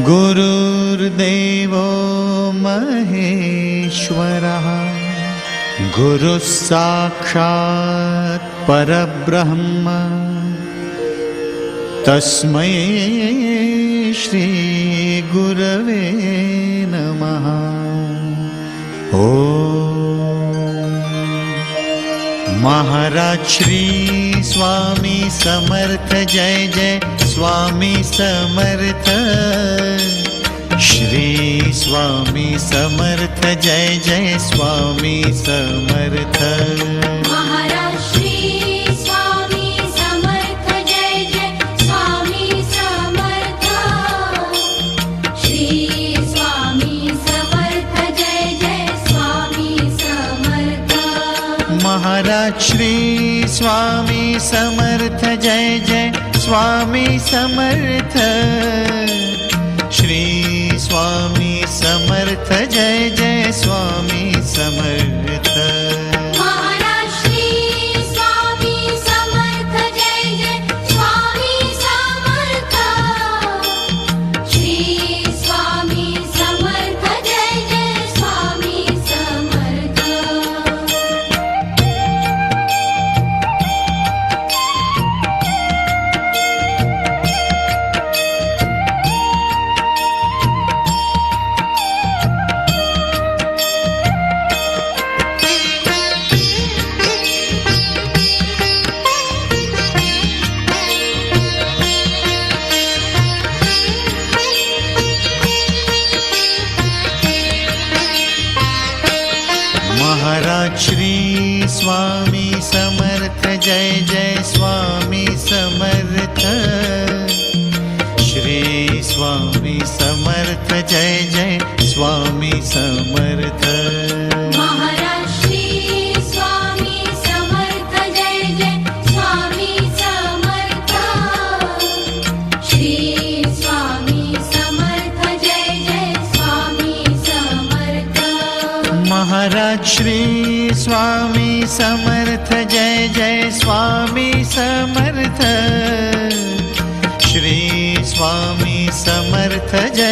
गुरुर्देवो महेश्वरः गुरुः साक्षात् परब्रह्म तस्मै श्री गुरवे नमः। महाराज श्री स्वामी समर्थ जय जय स्वामी समर्थ। श्री स्वामी समर्थ जय जय स्वामी समर्थ। महाराज श्री स्वामी समर्थ जय जय स्वामी समर्थ। श्री स्वामी समर्थ जय जय स्वामी समर्थ। महाराज श्री स्वामी समर्थ जय जय स्वामी समर्थ। श्री स्वामी समर्थ जय जय स्वामी समर्थ। महाराज श्री स्वामी समर्थ जय जय स्वामी समर्थ। श्री स्वामी समर्थ जय जय स्वामी समर्थ। महाराज श्री स्वामी समर्थ जय जय स्वामी समर्थ। श्री स्वामी समर्थ जय जय स्वामी समर्थ। महाराज श्री स्वामी समर्थ जय जय स्वामी समर्थ। श्री स्वामी समर्थ जय जय स्वामी समर्थ। महाराज श्री स्वामी समर्थ जय जय स्वामी समर्थ। श्री स्वामी समर्थ जय